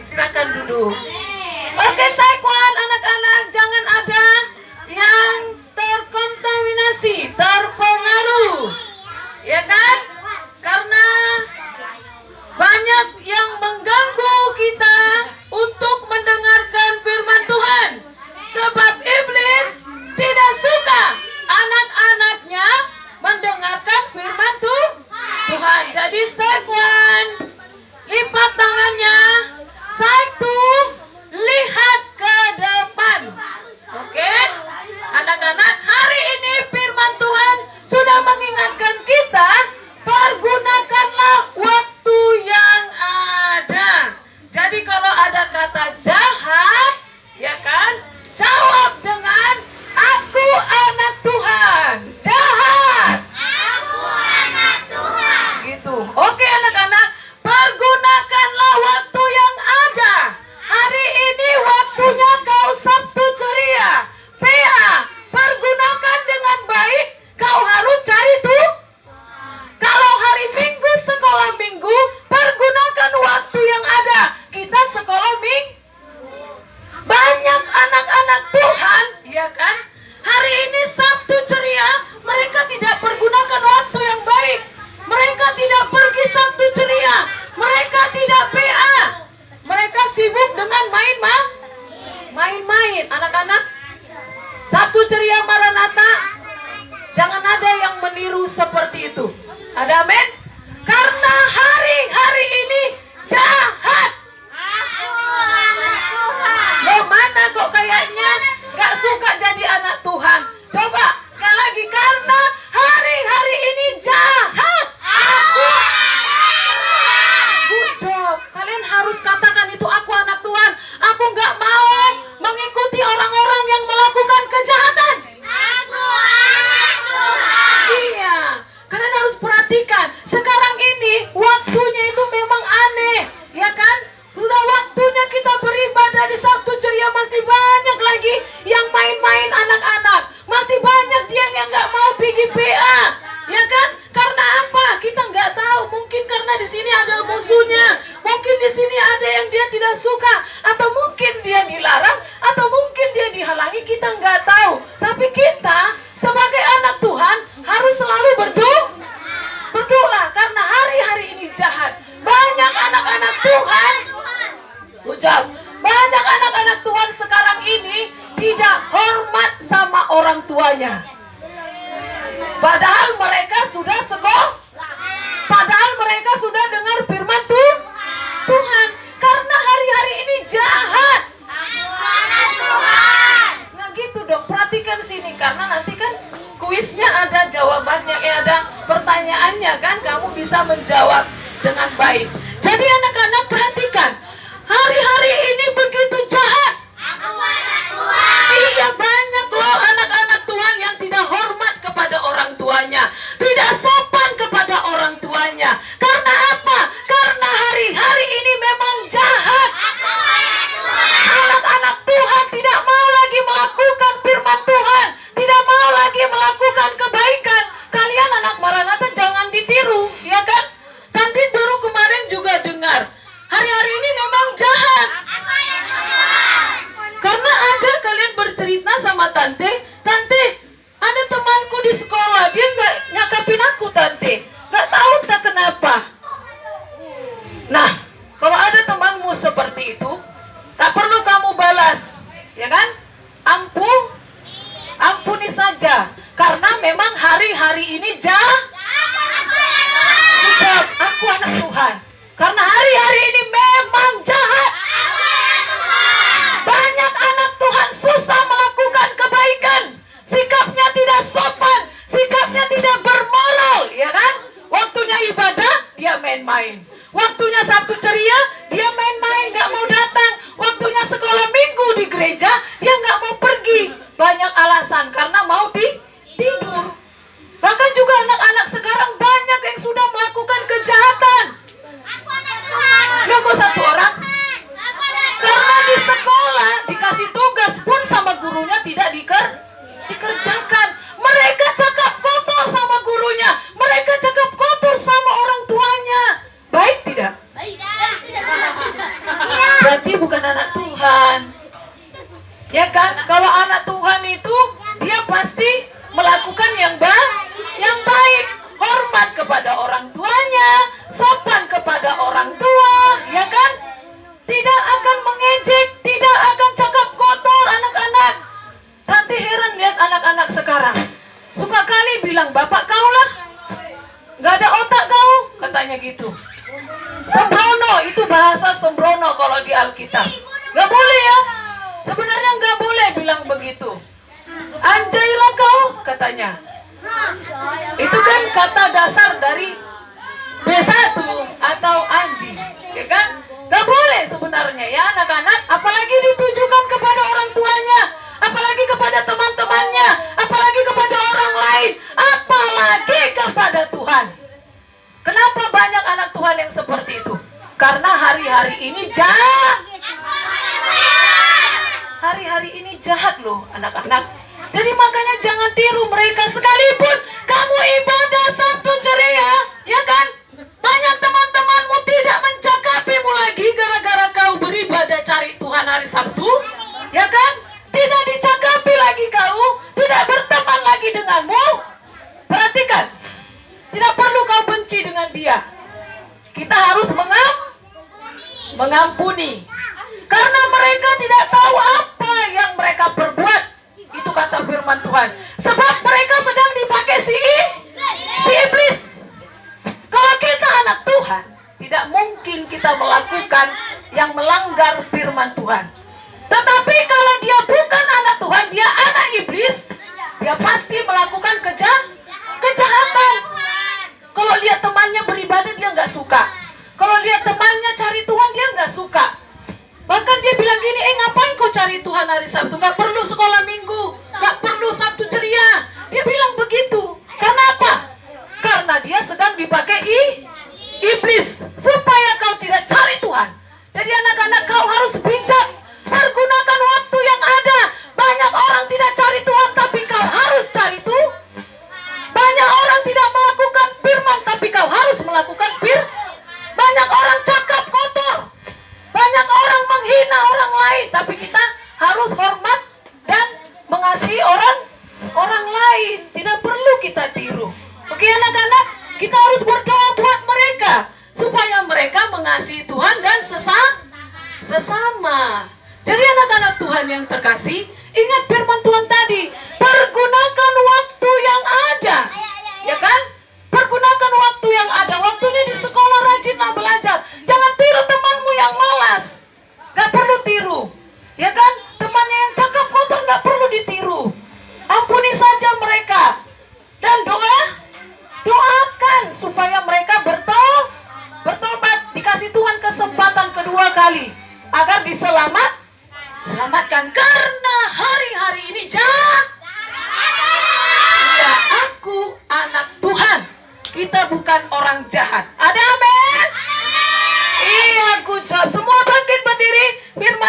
Silakan duduk. Oke, Saikwan, anak-anak jangan ada yang terkontaminasi, terpengaruh, ya kan? Karena banyak yang mengganggu kita untuk mendengarkan firman Tuhan. Sebab iblis tidak suka anak-anaknya mendengarkan firman Tuhan. Jadi Saikwan, lipat tangannya. Satu, lihat ke depan. Oke? Anak-anak, hari ini firman Tuhan sudah mengingatkan kita, pergunakanlah waktu yang ada. Jadi kalau ada kata jahat, ya kan? Jawab dengan aku anak Tuhan. Jahat. Aku anak Tuhan. Gitu. Oke anak-anak, pergunakanlah waktu yang ada. Hari ini waktunya kau Sabtu ceria. PA, pergunakan dengan baik. Kau harus cari tuh. Kalau hari Minggu sekolah Minggu, pergunakan waktu yang ada. Kita sekolah Minggu. Banyak anak-anak Tuhan, ya kan? Hari ini Sabtu ceria, mereka tidak pergunakan waktu yang baik. Mereka tidak pergi Sabtu ceria. Mereka tidak PA. Mereka sibuk dengan main-main. Anak-anak, Sabtu ceria Maranatha, jangan ada yang meniru seperti itu. Ada amin? Karena hari-hari ini jahat. Aku anak Tuhan. Lo mana kok kayaknya gak suka jadi anak Tuhan? Coba sekali lagi, karena hari-hari ini jahat. Aku good job. Kalian harus katakan itu, aku anak Tuhan. Aku gak mau mengikuti orang-orang yang melakukan kejahatan. Aku anak Tuhan. Iya, kalian harus perhatikan. Sekarang ini waktunya itu memang aneh, ya kan? Sudah waktunya kita beribadah di Sabtu ceria, masih banyak lagi yang main-main anak-anak. Masih banyak dia yang nggak mau pergi PA, ya kan? Karena apa? Kita nggak tahu. Mungkin karena di sini ada musuhnya. Mungkin di sini ada yang dia tidak suka, atau mungkin dia dilarang, atau mungkin dia dihalangi. Kita nggak tahu. Tapi kita sebagai anak Tuhan harus selalu berdoa, karena hari-hari ini jahat. Banyak anak-anak Tuhan, ucap, banyak anak-anak Tuhan sekarang ini tidak hormat sama orang tuanya. Padahal mereka sudah sekolah, padahal mereka sudah dengar firman Tuhan. Karena hari-hari ini jahat. Aku anak Tuhan. Nah gitu dong, perhatikan sini, karena nanti kan kuisnya ada jawabannya, ada pertanyaannya kan, kamu bisa menjawab dengan baik. Jadi anak-anak perhatikan, hari-hari ini begitu jahat. Aku anak Tuhan. Iya, banyak loh anak-anak Tuhan yang tidak hormat kepada orang tuanya, tidak sopan kepada orang tuanya. Karena apa? Karena hari-hari ini memang jahat. Aku anak Tuhan. Anak-anak Tuhan tidak mau lagi melakukan firman Tuhan, tidak mau lagi melakukan kebaikan. Kalian anak Maranatha jangan ditiru, ya kan? Tante baru kemarin juga dengar, hari-hari ini memang jahat. Aku anak Tuhan. Karena ada kalian bercerita sama Tante, ada temanku di sekolah, dia nggak nyakapin aku Tante, nggak tahu entah kenapa. Nah, kalau ada temanmu seperti itu, tak perlu kamu balas, ya kan? Ampuni saja, karena memang hari-hari ini jahat. Ucap, aku anak Tuhan. Karena hari-hari ini memang jahat. Banyak anak Tuhan susah melakukan kebaikan. Sikapnya tidak sopan, sikapnya tidak bermoral, ya kan? Waktunya ibadah, dia main-main. Waktunya Sabtu ceria, dia main-main, gak mau datang. Waktunya sekolah minggu di gereja, dia gak mau pergi. Banyak alasan, karena mau tidur. Bahkan juga anak-anak sekarang banyak yang sudah melakukan kejahatan. Aku anak Tuhan. Loh kok satu orang? Aku anak Karena di sekolah dikasih tugas pun sama gurunya tidak dikerjakan. Mereka cakap kotor sama gurunya, mereka cakap kotor sama orang tuanya. Baik tidak? Tidak. anak-anak sekarang suka kali bilang, bapak kau lah, gak ada otak kau, katanya gitu. Sembrono, itu bahasa sembrono kalau di Alkitab. Gak boleh ya, sebenarnya gak boleh bilang begitu. Anjailah kau, katanya. Itu kan kata dasar dari B1 atau anji, ya kan? Gak boleh sebenarnya ya anak-anak, apalagi ditujukan kepada orang tuanya, apalagi kepada teman-temannya, apalagi kepada orang lain, apalagi kepada Tuhan. Kenapa banyak anak Tuhan yang seperti itu? Karena hari-hari ini jahat. Hari-hari ini jahat loh anak-anak. Jadi makanya jangan tiru mereka, sekalipun kamu ibadah Sabtu ceria, ya kan? Banyak teman-temanmu tidak mencakapimu lagi gara-gara kau beribadah cari Tuhan hari Sabtu, ya kan? Tidak dicakapi lagi kau, tidak berteman lagi denganmu. Perhatikan, tidak perlu kau benci dengan dia. Kita harus mengampuni. Karena mereka tidak tahu apa yang mereka perbuat. Itu kata firman Tuhan. Sebab mereka sedang dipakai si iblis. Kalau kita anak Tuhan, tidak mungkin kita melakukan yang melanggar firman Tuhan. Tetapi kalau dia bukan anak Tuhan, dia anak iblis, dia pasti melakukan kejahatan. Kalau lihat temannya beribadah, dia nggak suka. Kalau lihat temannya cari Tuhan, dia nggak suka. Bahkan dia bilang gini, ngapain kau cari Tuhan hari Sabtu? Gak perlu sekolah minggu, gak perlu Sabtu ceria. Dia bilang begitu. Karena apa? Karena dia sedang dipakai iblis, supaya kau tidak cari Tuhan. Jadi anak-anak, kau harus bijak, pergunakan waktu yang ada. Banyak orang tidak cari Tuhan, tapi kau harus cari Tuhan. Banyak orang tidak melakukan firman, tapi kau harus melakukan firman. Banyak orang cakap kotor, banyak orang menghina orang lain, tapi kita harus hormat dan mengasihi orang lain. Tidak perlu kita tiru. Oke anak-anak, kita harus berdoa buat mereka supaya mereka mengasihi Tuhan dan sesama. Jadi anak-anak Tuhan yang terkasih, ingat firman Tuhan tadi, pergunakan waktu yang ada, ya kan? Pergunakan waktu yang ada. Waktunya di sekolah, rajinlah belajar. Jangan tiru temanmu yang malas. Gak perlu tiru, ya kan? Temannya yang cakap kotor gak perlu ditiru. Ampuni saja mereka. Dan doakan supaya mereka bertobat, dikasih Tuhan kesempatan kedua kali agar diselamatkan. Karena hari-hari ini jahat. Ya, aku anak Tuhan. Kita bukan orang jahat. Ada amin? Iya, aku jawab. Semua bangkit berdiri. Firman